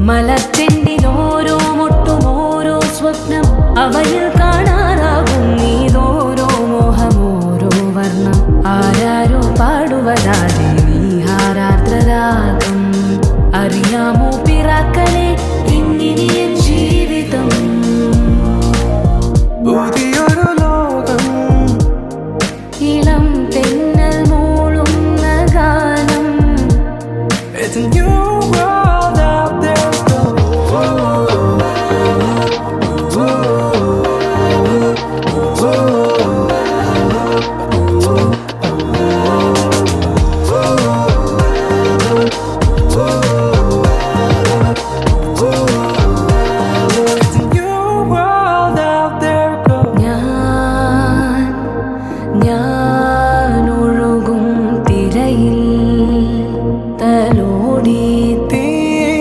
മലച്ചെണ്ടിലോരോ മുട്ടും ഓരോ സ്വപ്നം അവയിൽ കാണാറാകും നീതോരോ മോഹമോരോ വർണ്ണം ആരാരോ പാടുവതാതെ നീഹാരാർദ്രരാഗം അറിയാമോ പിറാക്കളെ ഇന്നിനിയൻ ജീവിതം